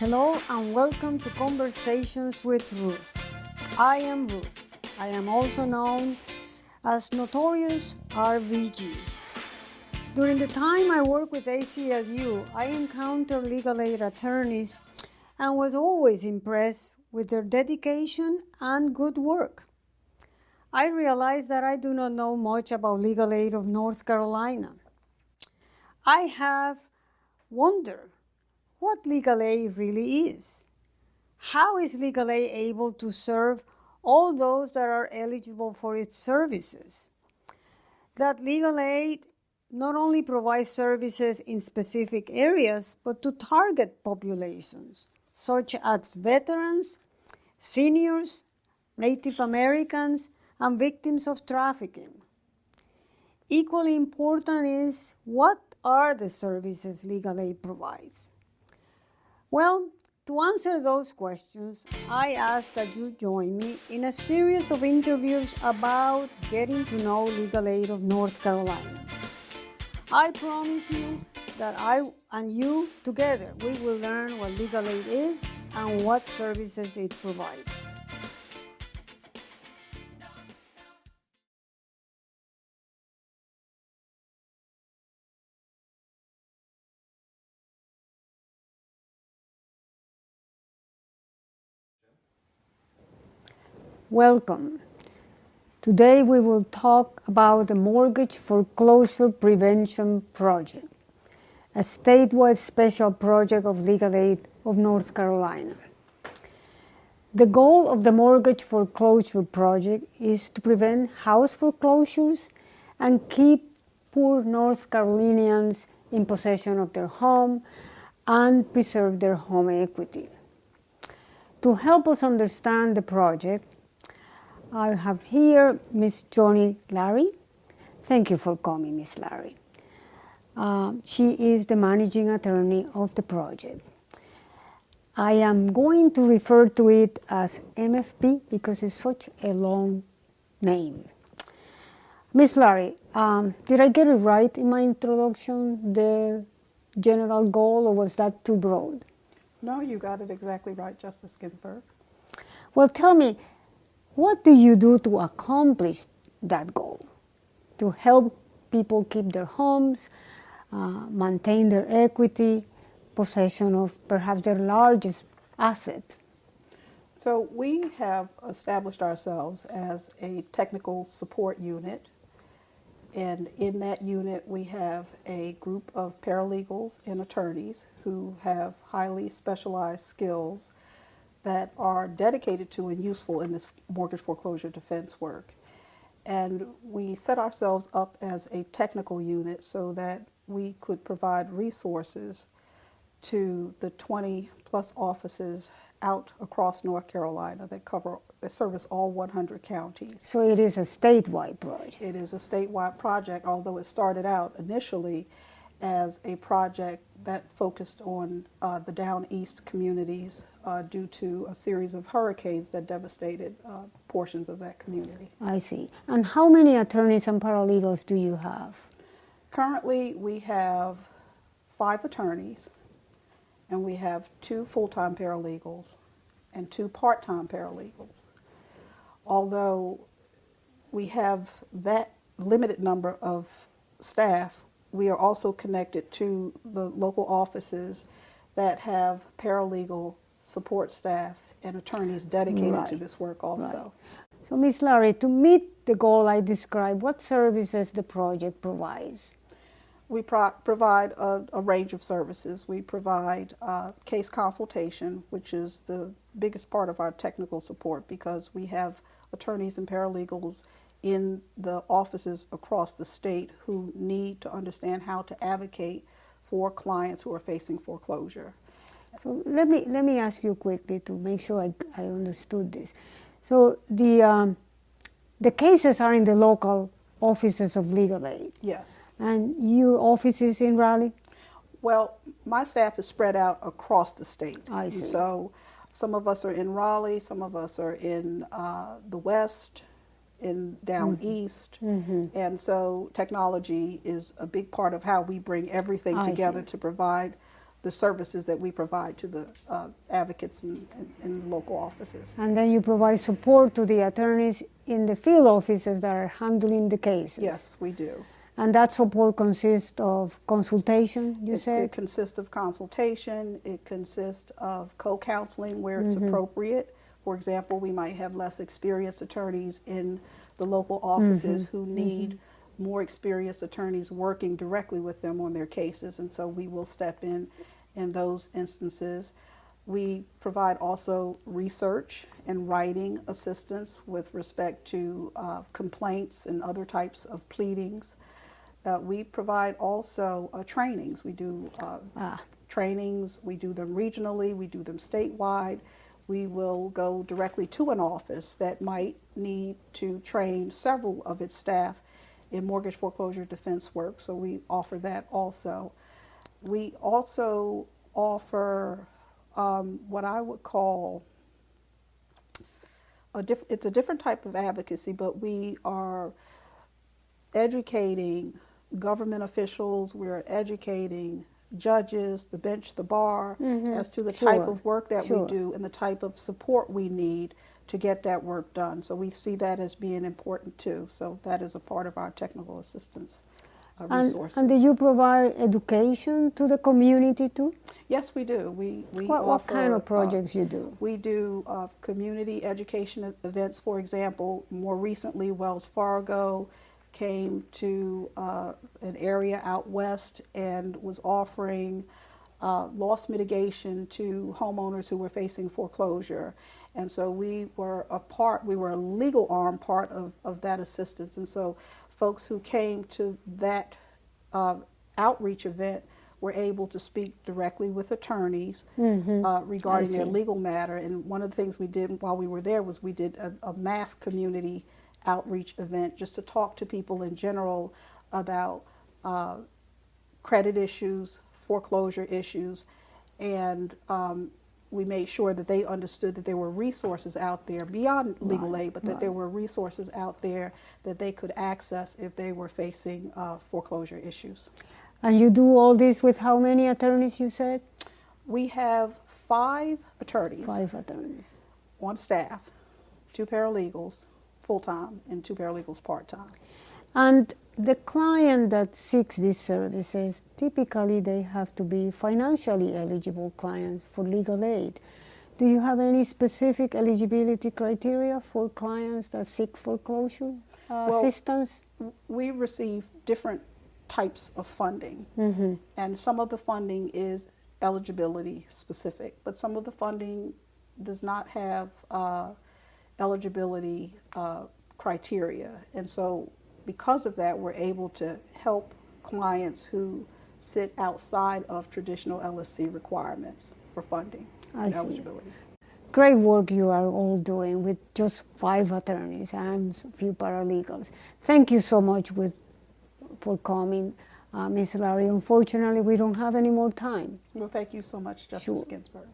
Hello and welcome to Conversations with Ruth. I am Ruth. I am also known as Notorious RVG. During the time I worked with ACLU, I encountered legal aid attorneys and was always impressed with their dedication and good work. I realized that I do not know much about legal aid of North Carolina. I have wondered what legal aid really is. How is legal aid able to serve all those that are eligible for its services? That legal aid not only provides services in specific areas, but to target populations, such as veterans, seniors, Native Americans, and victims of trafficking. Equally important is what are the services legal aid provides? Well, to answer those questions, I ask that you join me in a series of interviews about getting to know legal aid of North Carolina. I promise you that I and you together, we will learn what legal aid is and what services it provides. Welcome. Today we will talk about the Mortgage Foreclosure Prevention Project, a statewide special project of legal aid of North Carolina. The goal of the Mortgage Foreclosure Project is to prevent house foreclosures and keep poor North Carolinians in possession of their home and preserve their home equity. To help us understand the project, I have here Ms. Johnny Larry. Thank you for coming, Ms. Larry. She is the managing attorney of the project. I am going to refer to it as MFP because it's such a long name. Ms. Larry, did I get it right in my introduction, the general goal, or was that too broad? No, you got it exactly right, Justice Ginsburg. Well, tell me, what do you do to accomplish that goal? To help people keep their homes, maintain their equity, possession of perhaps their largest asset. So we have established ourselves as a technical support unit. And in that unit, we have a group of paralegals and attorneys who have highly specialized skills that are dedicated to and useful in this mortgage foreclosure defense work. And we set ourselves up as a technical unit so that we could provide resources to the 20 plus offices out across North Carolina that service all 100 counties. So it is a statewide project. It is a statewide project, although it started out initially as a project that focused on the down east communities due to a series of hurricanes that devastated portions of that community. I see. And how many attorneys and paralegals do you have? Currently, we have 5 attorneys, and we have 2 full-time paralegals and 2 part-time paralegals. Although we have that limited number of staff, we are also connected to the local offices that have paralegal support staff and attorneys dedicated to this work also. Right. So, Ms. Larry, to meet the goal I described, what services the project provides? We provide a range of services. We provide case consultation, which is the biggest part of our technical support because we have attorneys and paralegals in the offices across the state who need to understand how to advocate for clients who are facing foreclosure. So let me ask you quickly to make sure I understood this. So the cases are in the local offices of legal aid. Yes. And your office is in Raleigh? Well, my staff is spread out across the state. I see. So some of us are in Raleigh, some of us are in the West, in down east. And so technology is a big part of how we bring everything together to provide the services that we provide to the advocates in the local offices. And then you provide support to the attorneys in the field offices that are handling the cases. Yes, we do. And that support consists of consultation, you said? It consists of consultation. It consists of co-counseling where it's appropriate. For example, we might have less experienced attorneys in the local offices who need more experienced attorneys working directly with them on their cases, and so we will step in those instances. We provide also research and writing assistance with respect to complaints and other types of pleadings. We provide also trainings. We do trainings. We do them regionally. We do them statewide. We will go directly to an office that might need to train several of its staff in mortgage foreclosure defense work, so we offer that also. We also offer what I would call it's a different type of advocacy, but we are educating government officials, we're educating judges, the bench, the bar, as to the type of work that we do and the type of support we need to get that work done. So we see that as being important too. So that is a part of our technical assistance resources. And do you provide education to the community too? Yes, we do. We what offer, kind of projects you do? We do community education events. For example, more recently, Wells Fargo came to an area out west and was offering loss mitigation to homeowners who were facing foreclosure. And so we were a legal arm part of that assistance. And so folks who came to that outreach event were able to speak directly with attorneys regarding their legal matter. And one of the things we did while we were there was we did a mass community outreach event just to talk to people in general about credit issues, foreclosure issues, and we made sure that they understood that there were resources out there beyond legal aid, but that there were resources out there that they could access if they were facing foreclosure issues. And you do all this with how many attorneys, you said? We have 5 attorneys. 5 attorneys. On staff, 2 paralegals full-time and 2 paralegals part-time. And the client that seeks these services, typically they have to be financially eligible clients for legal aid. Do you have any specific eligibility criteria for clients that seek foreclosure assistance? We receive different types of funding, and some of the funding is eligibility specific, but some of the funding does not have eligibility criteria. And so because of that, we're able to help clients who sit outside of traditional LSC requirements for funding and eligibility. Great work you are all doing with just 5 attorneys and a few paralegals. Thank you so much for coming, Ms. Larry. Unfortunately, we don't have any more time. Well, thank you so much, Justice Ginsburg.